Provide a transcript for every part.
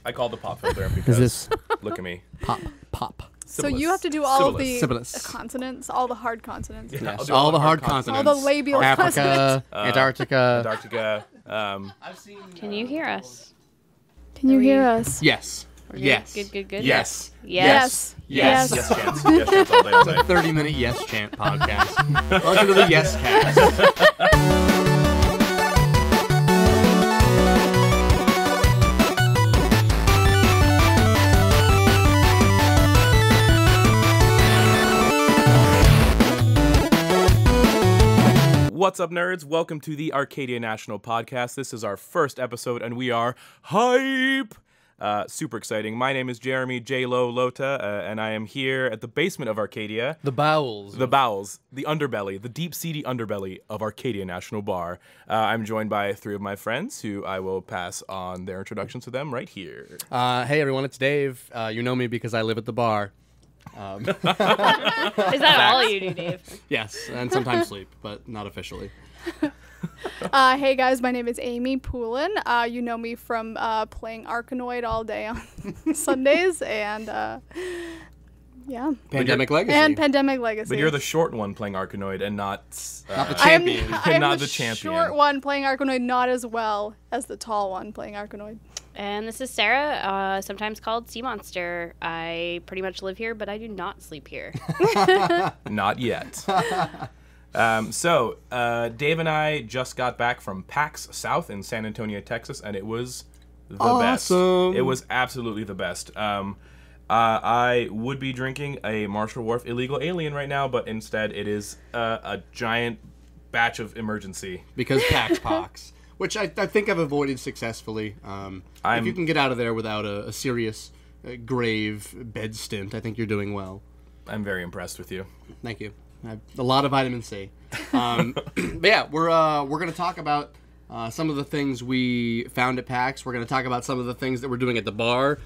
I called the pop filter because look at me. Pop. So you have to do all of the Sibilous. consonants, all the hard consonants. Yeah, Yes, I'll do all the hard consonants. All the labial consonants. Africa, Antarctica. Antarctica. Can you hear us? Can you hear us? Yes. Yes. Good. Yes. Yes. Yes. Yes chance. Yes chance all day, all day. 30-minute yes chant podcast. Welcome to the Yes Cast. What's up, nerds? Welcome to the Arcadia National Podcast. This is our first episode, and we are hype! Super exciting. My name is Jeremy J. Lo Lota, and I am here at the basement of Arcadia. The bowels. The bowels, the underbelly, the deep, seedy underbelly of Arcadia National Bar. I'm joined by three of my friends, who I will pass on their introductions to them right here. Hey, everyone, it's Dave. You know me because I live at the bar. Is that all you do, Dave? Yes, and sometimes sleep, but not officially. Hey guys, my name is Amy Poulin. You know me from playing Arkanoid all day on Sundays, and yeah. Pandemic Legacy. And Pandemic Legacy. But you're the short one playing Arkanoid and not Not the champion. I am Not the the champion. short one playing Arkanoid, not as well as the tall one playing Arkanoid. And this is Sarah, sometimes called Sea Monster. I pretty much live here, but I do not sleep here. Not yet. So, Dave and I just got back from PAX South in San Antonio, Texas, and it was the best. Awesome. It was absolutely the best. I would be drinking a Marshall Wharf Illegal Alien right now, but instead it is a giant batch of Emergency. Because PAX Pox, which I think I've avoided successfully. If you can get out of there without a serious, grave bed stint, I think you're doing well. I'm very impressed with you. Thank you. I have a lot of vitamin C. But yeah, we're going to talk about some of the things we found at PAX. We're going to talk about some of the things that we're doing at the bar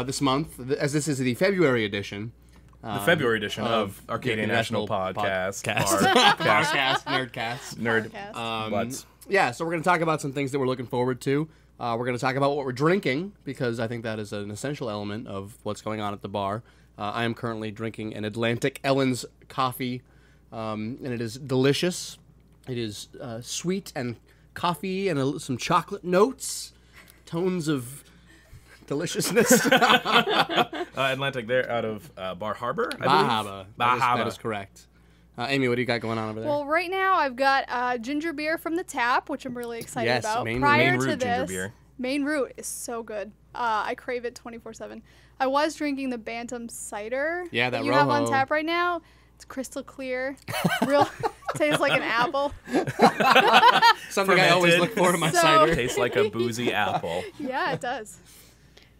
this month, as this is the February edition. The February edition of Arcadia National Podcast. Barcast, Nerdcast. Nerd. Podcast. Butts. Yeah, so we're going to talk about some things that we're looking forward to. We're going to talk about what we're drinking, because I think that is an essential element of what's going on at the bar. I am currently drinking an Atlantic Ellen's coffee, and it is delicious. It is sweet and coffee and some chocolate notes, tones of deliciousness. Atlantic, they're out of Bar Harbor, I believe. Bahama. That is correct. Amy, what do you got going on over there? Well, right now I've got ginger beer from the tap, which I'm really excited Yes, about. Maine Prior Root to ginger this, beer. Maine Root is so good. I crave it 24/7. I was drinking the Bantam cider Yeah, that you have on Rojo. tap right now. It's crystal clear. Real tastes like an apple. Something I always fermented. look for in my So- cider. Tastes like a boozy apple. Yeah, it does.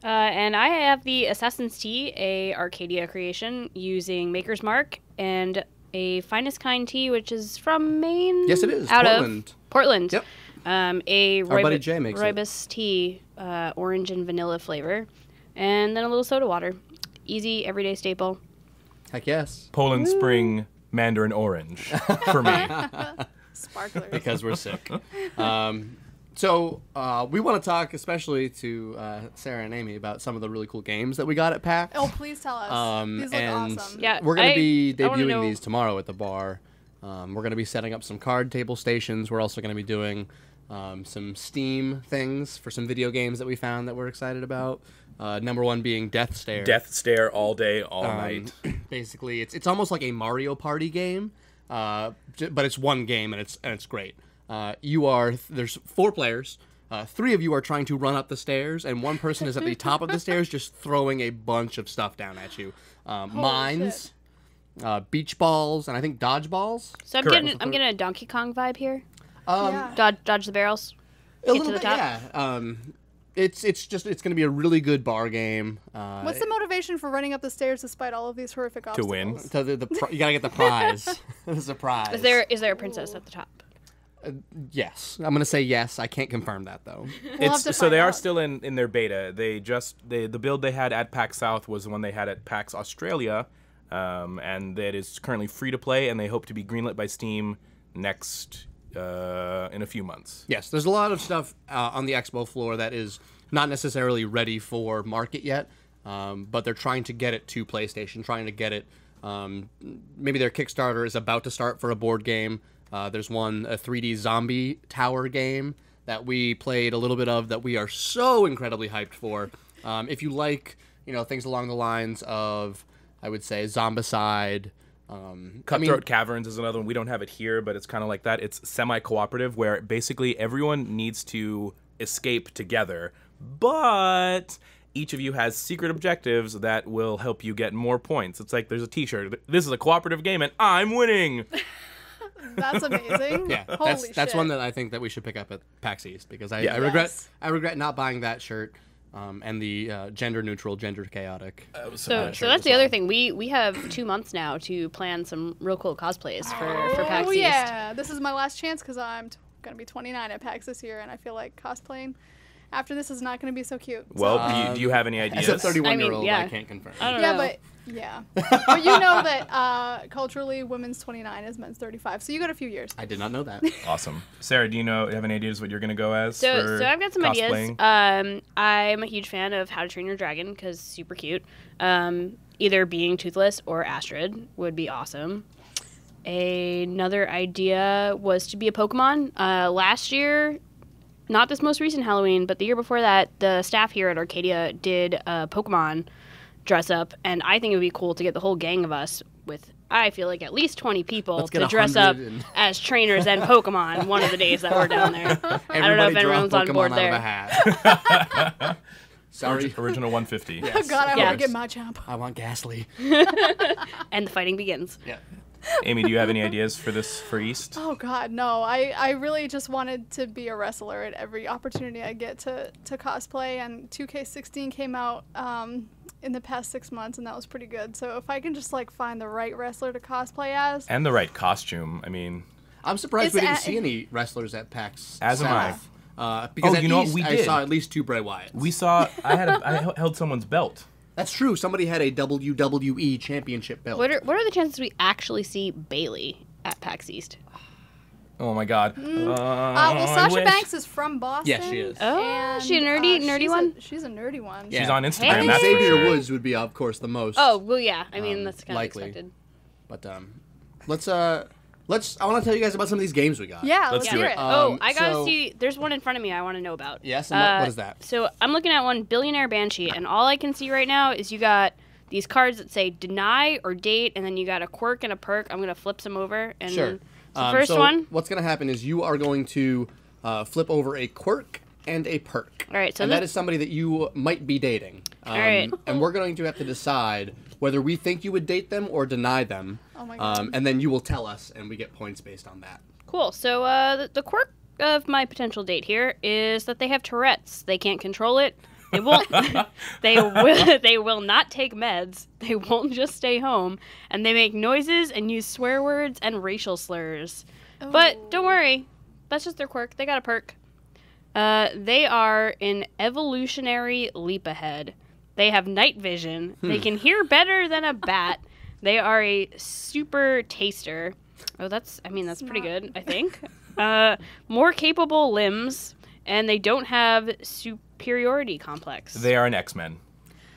And I have the Assassin's Tea, a Arcadia creation, using Maker's Mark, and a Finest Kind tea, which is from Maine. Yes, it is. Out Portland. of Portland. Yep. A Our buddy Jay makes it. rooibos tea, orange and vanilla flavor, and then a little soda water. Easy, everyday staple. Heck yes. Poland Spring Mandarin Orange for me. Sparkler. Because we're sick. So we want to talk especially to Sarah and Amy about some of the really cool games that we got at PAX. Oh, please tell us. These look and awesome. Yeah. we're going to be I wanna debuting know- these tomorrow at the bar. We're going to be setting up some card table stations. We're also going to be doing some Steam things for some video games that we found that we're excited about. Number one being Death Stare. Death stare all day, all night. Basically, it's almost like a Mario Party game, but it's one game and it's great. There's 4 players. 3 of you are trying to run up the stairs, and 1 person is at the top of the stairs just throwing a bunch of stuff down at you. Mines, beach balls, and I think dodgeballs. So I'm Correct. getting a Donkey Kong vibe here. Yeah. Dodge the barrels. A Get little to the bit, top. yeah. It's going to be a really good bar game. What's the motivation for running up the stairs despite all of these horrific obstacles? win. So you gotta get the prize. The surprise. Is there a princess at the top? Yes, I'm gonna say yes. I can't confirm that though. We'll have to So they find are out. still in their beta. The build they had at PAX South was the one they had at PAX Australia, and that is currently free to play, and they hope to be greenlit by Steam next in a few months. Yes, there's a lot of stuff on the expo floor that is not necessarily ready for market yet, but they're trying to get it to PlayStation, trying to get it. Maybe their Kickstarter is about to start for a board game. There's a 3D zombie tower game that we played a little bit of that we are so incredibly hyped for. If you like, things along the lines of, I would say, Zombicide. Cutthroat Caverns is another one. We don't have it here, but it's kind of like that. It's semi-cooperative where basically everyone needs to escape together, but each of you has secret objectives that will help you get more points. It's like there's a t-shirt. This is a cooperative game and I'm winning. That's amazing. Yeah, Holy that's shit. one that I think that we should pick up at PAX East because I Yeah. regret not buying that shirt and the gender neutral, gender chaotic. So sure that's as the other well. thing. We have 2 months now to plan some real cool cosplays for PAX Oh East. yeah, this is my last chance because I'm gonna be 29 at PAX this year, and I feel like cosplaying after this is not gonna be so cute. Well, do you have any As a ideas? 31-year-old, yeah. I can't confirm. I don't yeah, know. but yeah, but you know that culturally, women's 29 is men's 35, so you got a few years. I did not know that. Awesome. Sarah, do you have any ideas what you're going to go as So for I've got some cosplaying? ideas. I'm a huge fan of How to Train Your Dragon because super cute. Either being Toothless or Astrid would be awesome. Another idea was to be a Pokemon. Last year, not this most recent Halloween, but the year before that, the staff here at Arcadia did a Pokemon dress up, and I think it would be cool to get the whole gang of us with, I feel like, at least 20 people Let's get to dress up 100 and- as trainers and Pokemon one of the days that we're down there. I don't know if Everybody draw everyone's on Pokemon board out of a there. hat. Sorry, Original 150. Oh God, I Yeah. want to get Machamp. I want Ghastly. And the fighting begins. Yeah. Amy, do you have any ideas for East? Oh God, no! I really just wanted to be a wrestler at every opportunity I get to cosplay, and 2K16 came out in the past 6 months, and that was pretty good. So if I can just find the right wrestler to cosplay as, And the right costume. I mean, I'm surprised It's we didn't at- see any wrestlers at PAX. As am I. South. Because Oh, at you know what least we I did? saw at least 2 Bray Wyatts. we saw. I held someone's belt. That's true. Somebody had a WWE Championship belt. What are the chances we actually see Bailey at PAX East? Oh my God. well, I Sasha wish. Banks is from Boston. Yes, she is. Oh, and, she a nerdy she's one? She's a nerdy one. Yeah. She's on I Instagram. think That's for Xavier sure. Woods would be, of course, the most. Oh, well, yeah. I mean, that's kind of likely. expected. But let's. I want to tell you guys about some of these games we got. Yeah, Let's let's do hear it. it. I gotta so- see. There's one in front of me I want to know about. Yes, and what is that? So I'm looking at one, Billionaire Banshee, and all I can see right now is you got these cards that say deny or date, and then you got a quirk and a perk. I'm gonna flip some over. And Sure. so first so one. What's going to happen is you are going to flip over a quirk and a perk. All right, so and that this- is somebody that you might be dating. right. And we're going to have to decide whether we think you would date them or deny them. Oh my God. And then you will tell us, and we get points based on that. Cool. So the quirk of my potential date here is that they have Tourette's. They can't control it. They won't. They will not take meds. They won't just stay home, and they make noises and use swear words and racial slurs. But don't worry, that's just their quirk. They got a perk. They are an evolutionary leap ahead. They have night vision. They can hear better than a bat. They are a super taster. Oh, that's pretty good, I think. More capable limbs, and they don't have superiority complex. They are an X-Men.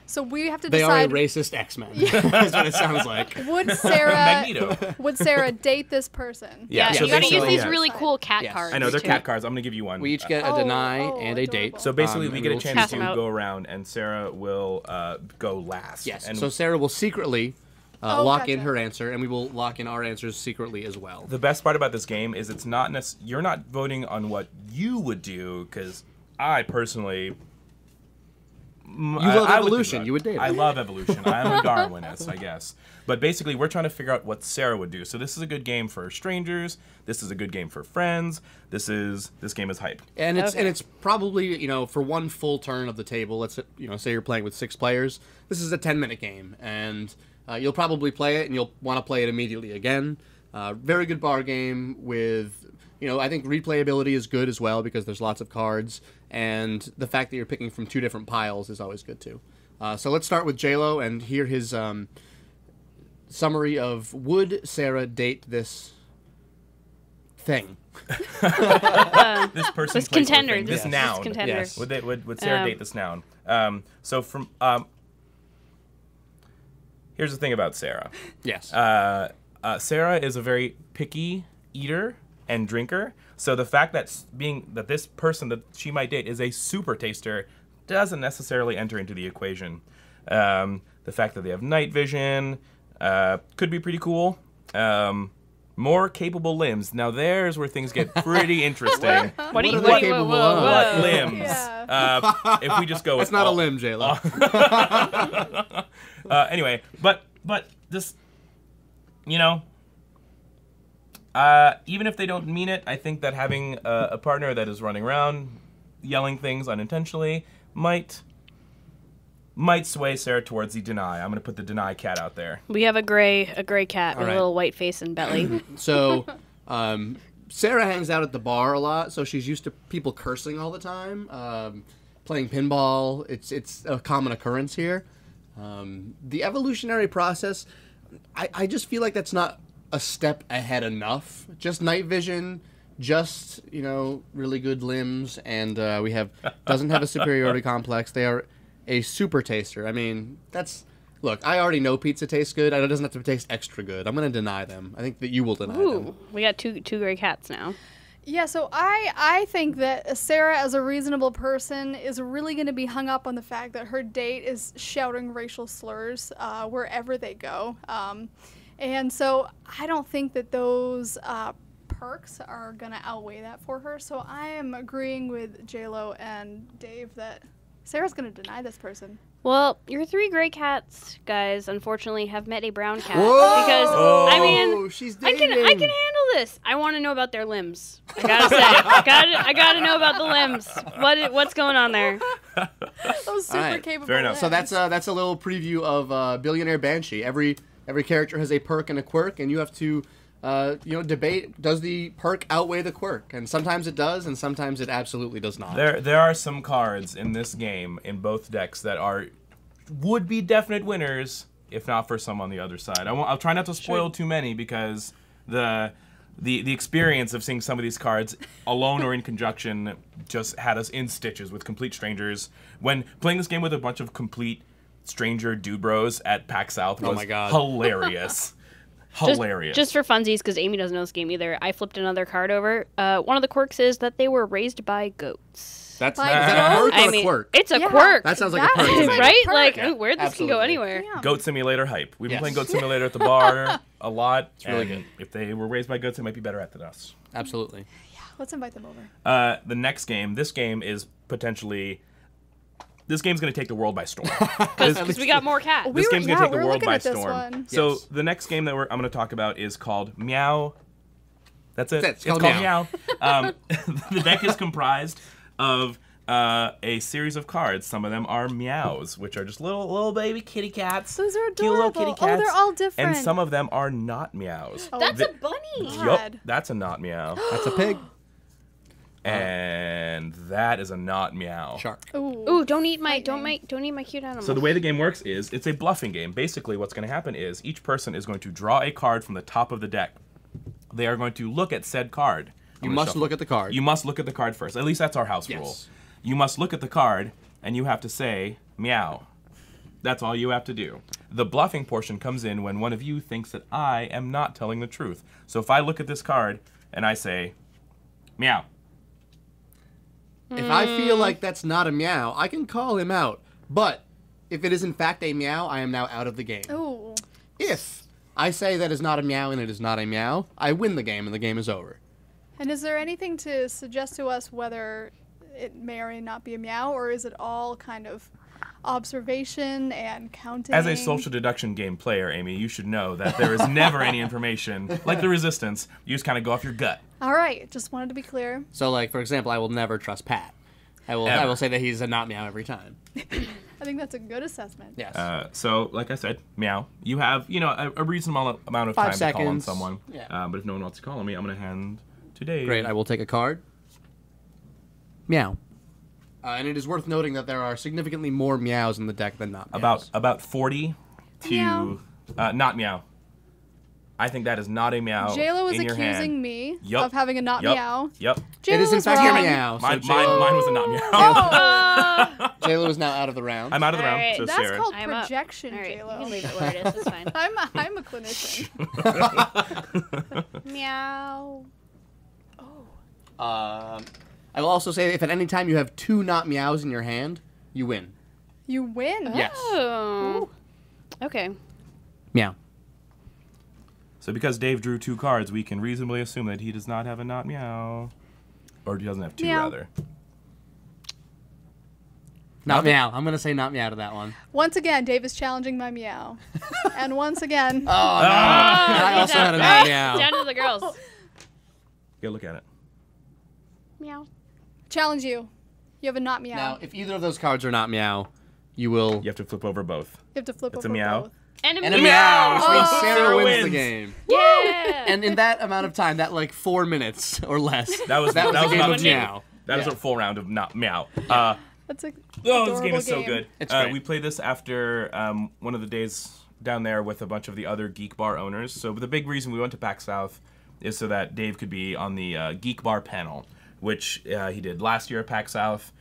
So we have to They are a decide. racist X-Men. That's what it sounds like. Would Sarah Magneto. would Sarah date this person? Yeah, Yeah, so you gotta basically- use these yeah. really cool cat Yes. cards. I know they're too. cat cards. I'm gonna give you one. We each get a Oh, deny oh, and a date. adorable. So basically, we and get a we'll chance Pass to them out. go around, and Sarah will go last. Yes. And So Sarah will secretly Oh, lock in gotcha. her answer, and we will lock in our answers secretly as well. the best part about this game is it's not you're not voting on what you would do, because I personally. You love evolution. You would date it. I love evolution. I'm a Darwinist, I guess. But basically, we're trying to figure out what Sarah would do. So this is a good game for strangers. This is a good game for friends. This game is hype. And it's Okay. and it's probably for one full turn of the table. Let's say you're playing with 6 players. This is a 10-minute game, and you'll probably play it, and you'll want to play it immediately again. Very good bar game with I think replayability is good as well because there's lots of cards, and the fact that you're picking from 2 different piles is always good too. So let's start with J-Lo and hear his summary of would Sarah date this thing. This person, This place, or contender. thing, this This noun. contender. Yes. Would Sarah date this noun? So from here's the thing about Sarah. Yes. Sarah is a very picky eater and drinker. So the fact that this person that she might date is a super taster doesn't necessarily enter into the equation. The fact that they have night vision could be pretty cool. More capable limbs. Now there's where things get pretty interesting. What do you? are they What, capable whoa, of? whoa, What whoa. limbs? Yeah. If we just go with That's not a all- limb, J-Lo. Anyway, but this, you know, even if they don't mean it, I think that having a partner that is running around yelling things unintentionally might sway Sarah towards the deny. I'm gonna put the deny cat out there. We have a gray cat with right. a little white face and belly. So, Sarah hangs out at the bar a lot, so she's used to people cursing all the time. Playing pinball, it's a common occurrence here. The evolutionary process, I just feel like that's not a step ahead enough. Just night vision, just really good limbs, and doesn't have a superiority complex. They are a super taster. I mean, look, I already know pizza tastes good. It doesn't have to taste extra good. I'm going to deny them. I think that you will deny them. Ooh, we got two gray cats now. Yeah, so I think that Sarah, as a reasonable person, is really going to be hung up on the fact that her date is shouting racial slurs wherever they go. And so I don't think that those perks are going to outweigh that for her. So I am agreeing with J-Lo and Dave that Sarah's going to deny this person. Well, your three gray cats, guys, unfortunately have met a brown cat. Whoa! Because I mean, she's I dating. can handle this. I want to know about their limbs. I gotta say, I gotta know about the limbs. What's going on there? Those super right, capable fair enough. So limbs. that's a little preview of Billionaire Banshee. Every character has a perk and a quirk, and you have to debate, does the perk outweigh the quirk? And sometimes it does, and sometimes it absolutely does not. There are some cards in this game in both decks that would be definite winners if not for some on the other side. I'll try not to spoil too many because the experience of seeing some of these cards alone or in conjunction just had us in stitches with complete strangers. When playing this game with a bunch of complete stranger dude bros at PAX South was my God. hilarious. Hilarious. Just for funsies, because Amy doesn't know this game either. I flipped another card over. One of the quirks is that they were raised by goats. That's Like, is that a perk or I a mean, quirk? it's a Yeah. quirk. That sounds like That a perk. is to me. like- right? perk. Like, Yeah, where this can go absolutely. anywhere. Damn. Goat Simulator hype. We've been Yes. playing Goat Simulator at the bar a lot. It's really good. If they were raised by goats, they might be better at than us. Absolutely. Let's invite them over. The next game, this game is potentially... This game's going to take the world by storm. Because we got more cats. This game's going to take the we're world looking by at this storm. one. So Yes. the next game that I'm going to talk about is called Meow. That's it. That's it. It's It's called called Meow. The deck is comprised of a series of cards. Some of them are meows, which are just little baby kitty cats. Those are Cute little kitty adorable. Oh, they're cats. all different. And some of them are not meows. Oh, That's The- a bunny. God. Yup, that's a not meow. That's a pig. And that is a not meow. Shark. Ooh. Ooh, don't eat my cute animal. So the way the game works is it's a bluffing game. Basically, what's going to happen is each person is going to draw a card from the top of the deck. They are going to look at said card. You must look at the card. You must look at the card first. At least that's our house Yes. rule. You must look at the card, and you have to say meow. That's all you have to do. The bluffing portion comes in when one of you thinks that I am not telling the truth. So if I look at this card and I say meow, If I feel like that's not a meow, I can call him out. But if it is in fact a meow, I am now out of the game. Ooh. If I say that is not a meow and it is not a meow, I win the game and the game is over. And is there anything to suggest to us whether it may or may not be a meow, or is it all kind of observation and counting? as a social deduction game player, Amy, you should know that there is never any information. Like the Resistance, you just kind of go off your gut. All right, just wanted to be clear. So, like, for example, I will never trust Pat. I Ever. will say that he's a not meow every time. I think that's a good assessment. Yes. So, like I said, meow. You have, a reasonable amount of 5 time to call on seconds. someone. Yeah. But if no one wants to call on me, I'm going to hand to Dave. Great, I will take a card. Meow. And it is worth noting that there are significantly more meows in the deck than not meows. About 40 to Meow. not meow. I think that is not a meow. JLo is in your hand. accusing me Yup. of having a not Yup. meow. Yep. It is in was fact your wrong. meow. So Mine JLo, was a not meow. Oh, JLo is now out of the round. I'm out of the round. Alright, So that's Sharon. called I'm up. projection, All right, you JLo. can leave it where it is. It's fine. I'm a clinician. Meow. I will also say if at any time you have 2 not meows in your hand, you win. You win. Yes. Oh. Okay. Meow. So because Dave drew 2 cards, we can reasonably assume that he does not have a not meow. Or he doesn't have 2, Meow. rather. Not meow. I'm going to say not meow to that one. Once again, Dave is challenging my meow. And once again, Oh, no. I also had a not meow. Down to the girls. Go look at it. Meow. challenge you. You have a not meow. Now, if either of those cards are not meow, you will... You have to flip over both. You have to flip It's over a meow. both. And a And a meow. meow, which means Oh. Sarah Sarah wins the wins. game. Yeah. And in that amount of time, that like 4 minutes or less, That was a game about of meow. That was Yeah. a full round of not meow. That's a Oh, this game adorable is so good. It's great. We played this after one of the days down there with a bunch of the other Geek Bar owners. So the big reason we went to PAX South is so that Dave could be on the Geek Bar panel, which he did last year at PAX South,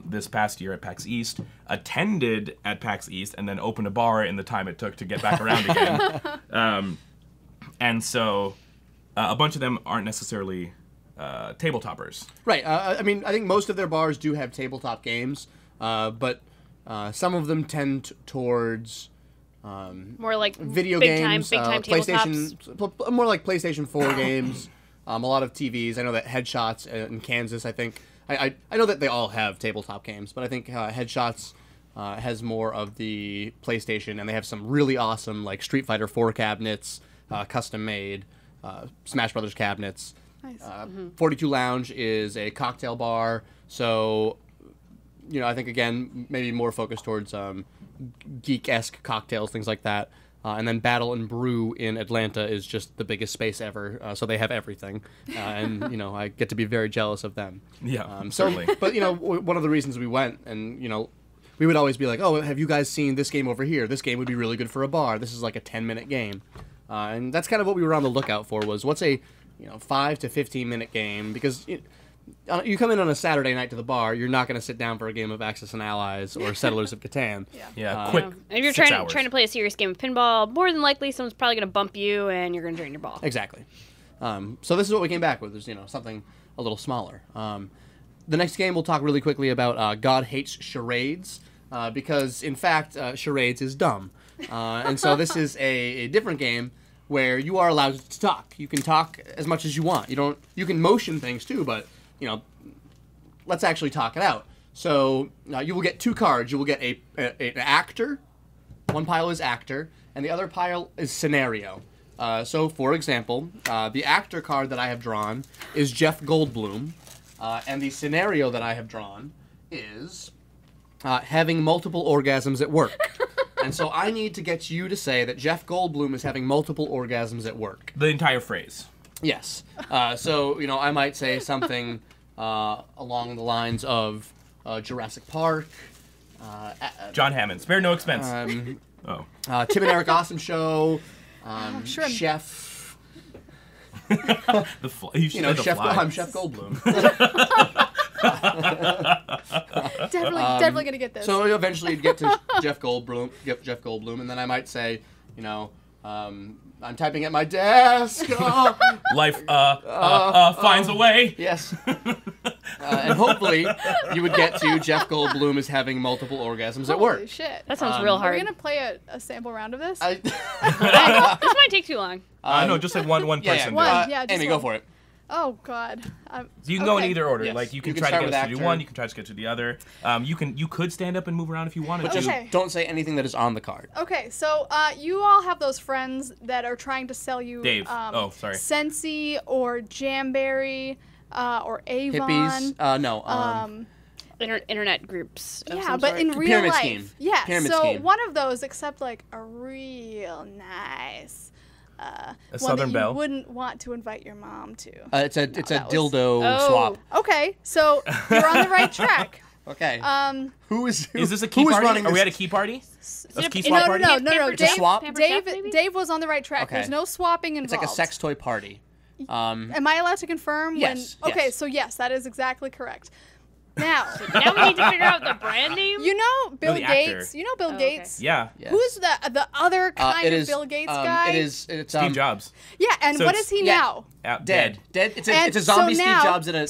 this past year at PAX East, attended at PAX East, and then opened a bar in the time it took to get back around again. And so a bunch of them aren't necessarily tabletoppers. Right. I mean, I think most of their bars do have tabletop games, but some of them tend towards More like video big games, time tabletops. PlayStation, more like PlayStation 4 games. A lot of TVs. I know that Headshots in Kansas, I think. I know that they all have tabletop games, but I think Headshots has more of the PlayStation, and they have some really awesome like Street Fighter 4 cabinets, custom made, Smash Brothers cabinets. nice. 42 Lounge is a cocktail bar, so I think again maybe more focused towards geek-esque cocktails, things like that. And then Battle and Brew in Atlanta is just the biggest space ever, so they have everything, and I get to be very jealous of them. Yeah, So, certainly. but one of the reasons we went, and we would always be like, oh, have you guys seen this game over here? This game would be really good for a bar. This is like a 10-minute game, and that's kind of what we were on the lookout for. Was what's a 5 to 15-minute game, because you come in on a Saturday night to the bar, you're not going to sit down for a game of Axis and Allies or Settlers of Catan. Yeah, quick. And if you're 6 trying hours. to play a serious game of pinball, more than likely someone's probably going to bump you and you're going to drain your ball. Exactly. So this is what we came back with. Is something a little smaller. The next game we'll talk really quickly about God Hates Charades, because in fact charades is dumb, and so this is a different game where you are allowed to talk. You can talk as much as you want. You can motion things too, but let's actually talk it out. So you will get 2 cards. You will get an actor. One pile is actor, and the other pile is scenario. So, for example, the actor card that I have drawn is Jeff Goldblum, and the scenario that I have drawn is having multiple orgasms at work. And so I need to get you to say that Jeff Goldblum is having multiple orgasms at work. The entire phrase. Yes. So, I might say something along the lines of Jurassic Park, John Hammond. Spare no expense. um, Oh. Tim and Eric Awesome Show, Shrimp. Chef, The fly. You should the Chef. fly. I'm Chef Goldblum. Definitely gonna get this. So eventually you'd get to Jeff Goldblum, and then I might say, I'm typing at my desk. Oh, Life finds a way. yes. And hopefully you would get to Jeff Goldblum is having multiple orgasms at Holy work. shit. That sounds real Are hard. we gonna play a sample round of this? This might take too long. No, just like one Yeah, person. One. does. Yeah, just Amy, go one. for it. Oh God. So you can go in Okay. either order. Yes. Like you can You can try to start get with us to do actor. one. You can try to get to the other. You could stand up and move around if you wanted But to. just Okay. don't say anything that is on the card. Okay, so you all have those friends that are trying to sell you Dave. Oh, sorry. Sensi or Jamberry or Avon. Hippies? No. Internet groups. Of Yeah, some but sort. in real Pyramid life. scheme. Yeah, Pyramid so scheme. one of those, except like a real nice A one Southern that you Belle? wouldn't want to invite your mom to. it's a that was- dildo Oh. swap. Okay, so you're on the right track. Okay. Who is Is this a key who is party? running Are we this? at a key party? A key No, swap no, party? no, no, no. Just swap? Dave was on the right track. Okay. There's no swapping It's involved. like a sex toy party. Am I allowed to confirm? Yes, When... Okay, yes. so yes, that is exactly correct. Now, Now we need to figure out the brand name. you know Bill the actor. Gates. You know Bill okay. Gates. Yeah. Yes. Who's the other kind It of is, Bill Gates guy? It's Steve Jobs. Yeah, and So what it's- is he yeah. now? Dead. Dead. It's And a zombie so Steve now, Jobs in a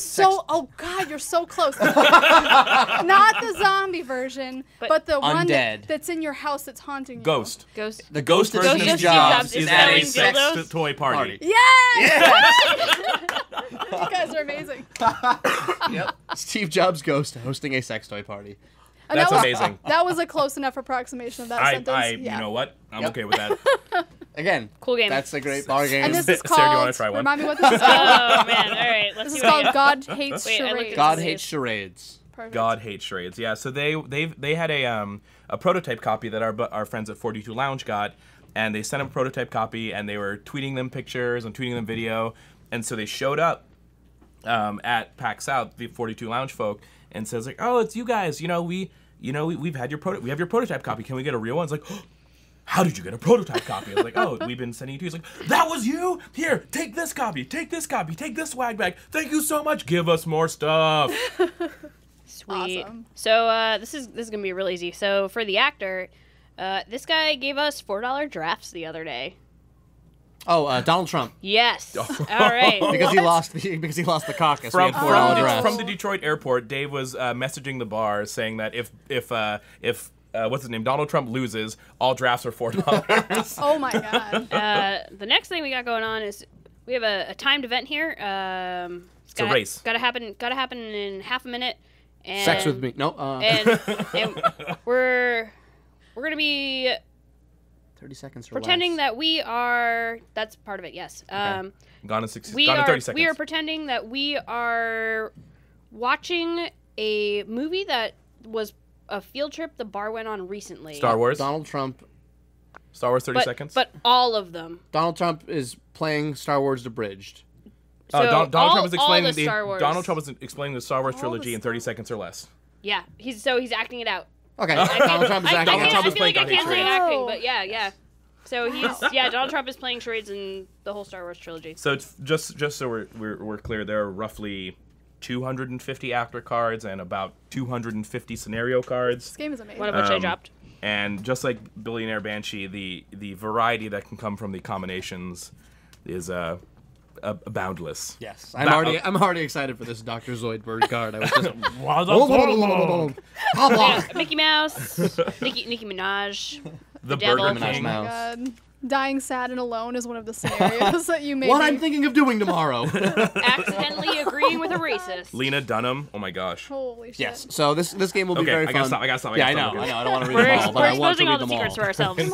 oh God, you're so close. Not the zombie version, but the one Undead. that's in your house that's haunting you. Ghost. Ghost. The ghost of version Steve of Steve Jobs Jobs is is at a selling sex dildos? toy party. Yes! You guys are amazing. Yep. Steve Jobs ghost hosting a sex toy party. And That's that was, amazing. That was a close enough approximation of that sentence. Yeah. You know what? I'm Yep. okay with that. Again, Cool game. That's a great bar game. And this is Sarah, do you wanna called. try one? Remind me what this is called. Oh man! All right, let's This is see what I called got. God Hates Wait, I looked at Charades. God Please. hates charades. Perfect. God hates charades. Yeah, so they had a prototype copy that our friends at 42 Lounge got, and they sent them a prototype copy, and they were tweeting them pictures and tweeting them video, and so they showed up at PAX South, the 42 Lounge folk, and says like, oh, it's you guys. We've had we have your prototype copy. Can we get a real one? It's like, oh, how did you get a prototype copy? I was like, oh, we've been sending you to. He's like, that was you? Here, take this copy, take this copy, take this swag bag. Thank you so much. Give us more stuff. Sweet. Awesome. So this is gonna be real easy. So for the actor, this guy gave us $4 drafts the other day. Oh, Donald Trump. Yes. All right. Because he lost the caucus. From we had $4 drafts. from the Detroit airport, Dave was messaging the bar saying that if what's his name, Donald Trump loses, all drafts are $4. Oh my God. The next thing we got going on is we have a timed event here. It's a race. Gotta happen in half a minute. And, Sex with me. No. And we're gonna be 30 seconds or pretending less. that we are. That's part of it. Yes. Gone in 60. We Gone in are 30 seconds. we are pretending that we are watching a movie that was a field trip the bar went on recently. Star Wars. Donald Trump. Star Wars 30 but, seconds. But all of them. Donald Trump is playing Star Wars Abridged. So Donald Trump was all explaining the Star Wars. Donald Trump was explaining the Star Wars All trilogy the in 30 seconds or less. Yeah. He's acting it out. Okay. Donald Trump is acting. Donald Trump is I feel like playing I can't say charades. acting, but yeah. So Donald Trump is playing charades in the whole Star Wars trilogy. So it's just so we're clear, there are roughly 250 actor cards and about 250 scenario cards. This game is amazing. One of which I dropped. And just like Billionaire Banshee, the variety that can come from the combinations is boundless. Yes. I'm already excited for this Dr. Zoidberg card. I was just Mickey Mouse, Nicki Minaj, The devil. Burger Minaj King. Mouse. God. Dying sad and alone is one of the scenarios that you made. What I'm thinking of doing tomorrow. accidentally agreeing with a racist. Lena Dunham. Oh my gosh. Holy shit. Yes. So this game will be Okay, very I gotta fun. stop. Yeah, I know. I don't want to read We're, them all, but we're I want to exposing read all the them secrets to ourselves.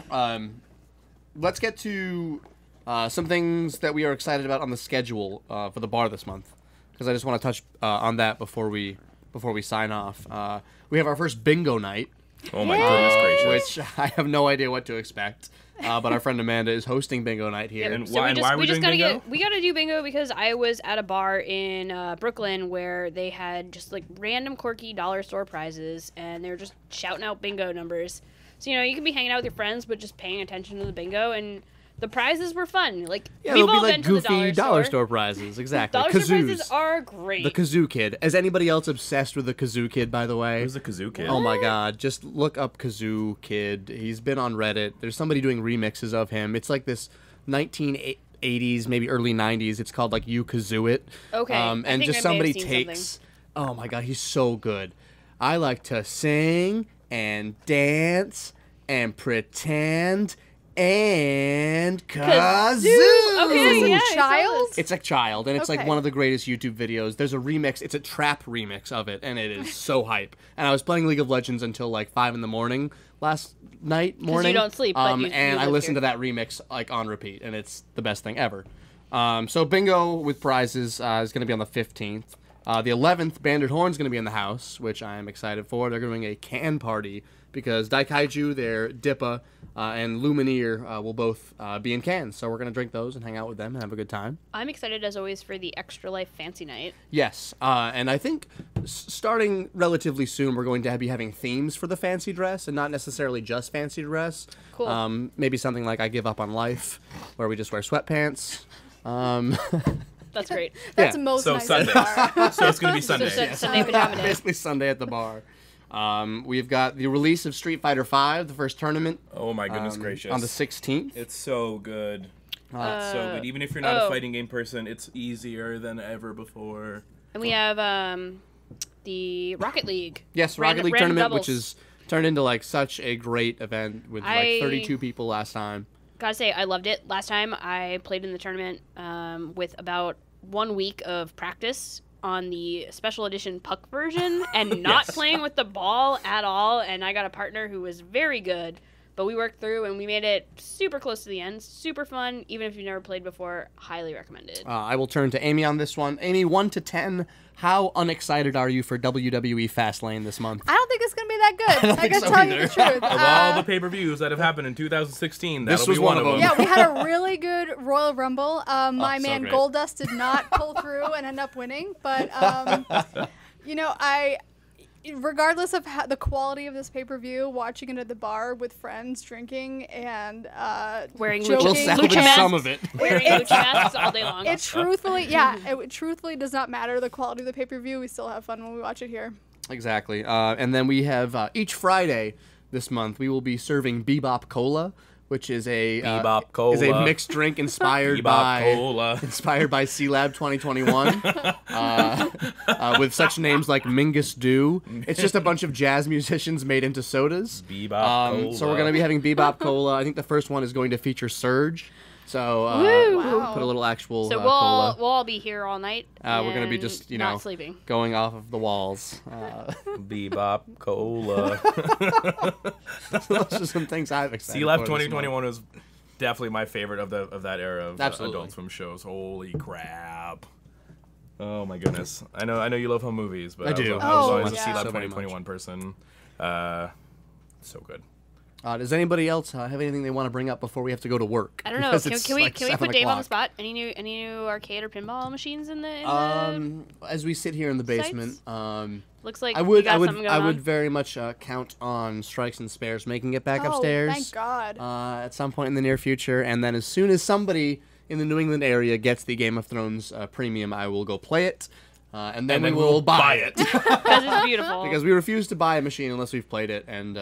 Boy. Let's get to some things that we are excited about on the schedule for the bar this month, because I just want to touch on that before we sign off. We have our first bingo night, Oh my goodness gracious. which I have no idea what to expect. But our friend Amanda is hosting bingo night here. And So why are we doing bingo? we gotta do bingo because I was at a bar in Brooklyn where they had just like random quirky dollar store prizes and they were just shouting out bingo numbers. So you can be hanging out with your friends but just paying attention to the bingo, and the prizes were fun. Like Yeah, we've they'll be all like been to the goofy dollar store prizes. Exactly. Dollar store Kazoos. prizes are great. The Kazoo Kid. Is anybody else obsessed with the Kazoo Kid, by the way? Who's the Kazoo Kid? Oh my god, just look up Kazoo Kid. He's been on Reddit. There's somebody doing remixes of him. It's like this 1980s, maybe early 90s. It's called like You Kazoo It. Okay, I And think just I may have somebody seen takes. Oh my god, he's so good. I like to sing and dance and pretend and kazoo. Okay, yeah, I saw Child? this. It's a child, and it's like Okay. one of the greatest YouTube videos. There's a remix. It's a trap remix of it, and it is so hype. And I was playing League of Legends until like 5 a.m. last morning. don't sleep, but you and I live listened here. to that remix like on repeat, and it's the best thing ever. So bingo with prizes is going to be on the 15th. The 11th, Banded Horn's going to be in the house, which I'm excited for. They're doing a can party because Daikaiju, their Dippa, and Lumineer will both be in cans. So we're going to drink those and hang out with them and have a good time. I'm excited, as always, for the Extra Life Fancy Night. Yes, and I think starting relatively soon, we're going to be having themes for the fancy dress and not necessarily just fancy dress. Cool. Maybe something like I Give Up on Life, where we just wear sweatpants. That's great. That's Yeah. most So nights Sunday. at the bar. So it's going to be Sunday. Sunday pajama day. Basically Sunday at the bar. We've got the release of Street Fighter V, the first tournament. Oh my goodness gracious. On the 16th. It's so good. It's so good. Even if you're not a fighting game person, it's easier than ever before. And we have the Rocket League. Yes, Rocket League random tournament, doubles. which is turned into like such a great event with like 32 people last time. Gotta say, I loved it. Last time I played in the tournament with about 1 week of practice on the special edition puck version and not Yes. playing with the ball at all. And I got a partner who was very good, but we worked through and we made it super close to the end. Super fun. Even if you've never played before, highly recommended. I will turn to Amy on this one. Amy, 1 to 10, how unexcited are you for WWE Fastlane this month? I don't think it's gonna be that good. I think can so tell you either. the truth. Of all the pay-per-views that have happened in 2016, This that'll was be one of them. yeah, we had a really good Royal Rumble. My so man great. Goldust did not pull through and end up winning, but you know, regardless of the quality of this pay-per-view, watching it at the bar with friends, drinking and Wearing joking, We'll Lucha salvage masks. some of it. Wearing lucha masks all day long. it truthfully, yeah, it truthfully does not matter the quality of the pay-per-view. We still have fun when we watch it here. Exactly. And then we have each Friday this month, we will be serving Bebop Cola, which is a Bebop Cola. is a mixed drink inspired Bebop Cola. C Lab 2021 with such names like Mingus Dew. It's just a bunch of jazz musicians made into sodas. Bebop Cola. So we're going to be having Bebop Cola. I think the first one is going to feature Surge. So Woo. Wow. put a little actual So cola. we'll all be here all night. We're going to be and just, not sleeping. going off of the walls. Bebop Cola. Those are some things I've excited C-Lab for this month. 2021 was definitely my favorite of that era of Absolutely. Adult Swim shows. Holy crap. Oh my goodness. I know you love home movies, but I I do. was Oh, always a yeah. C-Lab So very 2021 person. So good. Does anybody else have anything they want to bring up before we have to go to work? I don't know. Because Can it's we like can we 7 put Dave on the o'clock. spot? Any new arcade or pinball machines in the As we sit here in the basement, looks like I would you got something going I on. would very much count on Strikes and Spares making it back Oh, upstairs. thank God. At some point in the near future, and then as soon as somebody in the New England area gets the Game of Thrones premium, I will go play it, and then we will buy it. because it's beautiful. Because we refuse to buy a machine unless we've played it, and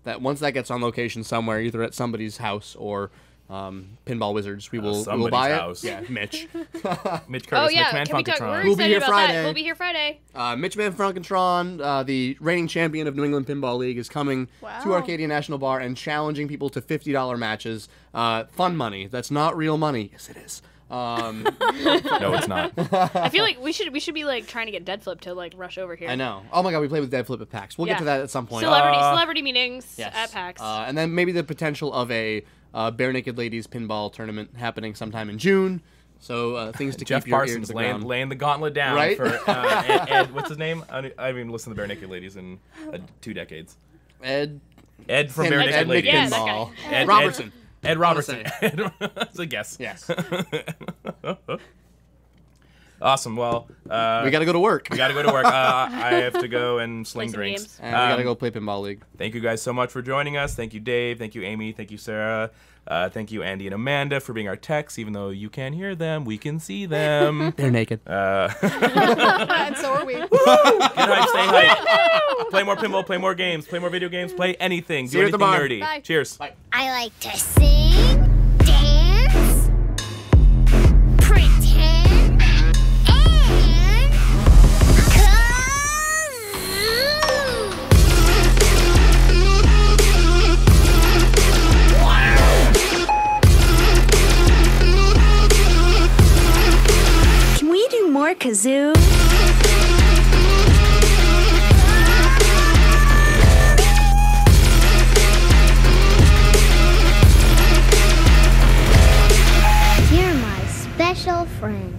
that once that gets on location somewhere, either at somebody's house or Pinball Wizards, we will somebody's buy house. it. Yeah, Mitch. Mitch Curtis, oh yeah, McMahon can we talk? We're Funkatron. We'll be excited here about Friday. that. We'll be here Friday. Mitch Van Frankentron, the reigning champion of New England Pinball League, is coming to Wow. Arcadia National Bar and challenging people to $50 matches. Fun money. That's not real money. Yes, it is. No, it's not. I feel like we should be like trying to get Dead Flip to like rush over here. I know. Oh my god, we played with Dead Flip at PAX. We'll get Yeah. to that at some point. Celebrity meetings Yes. at PAX. And then maybe the potential of a Bare Naked Ladies pinball tournament happening sometime in June. So things to Jeff keep your ear to Parsons the ground. laying the gauntlet down Right? for Ed, what's his name? I haven't even listened to Bare Naked Ladies in 2 decades. Ed Ed from Ed- Bare Ed Naked Ladies. Yeah, that Pinball. guy. Robertson. Ed Robertson. say. That's a guess. Yes. Awesome. Well, We got to go to work. we gotta go to work. I have to go and sling some drinks. games. And we got to go play Pinball League. Thank you guys so much for joining us. Thank you, Dave. Thank you, Amy. Thank you, Sarah. Thank you, Andy and Amanda, for being our techs. Even though you can't hear them, we can see them. They're naked. And so are we. Get hype, stay hype. Play more pinball, play more games, play more video games, play anything. See Do you at the anything bar. nerdy. Bye. Cheers. I like to sing, dance, pretend, and kazoo. Can we do more kazoo? You're my special friend.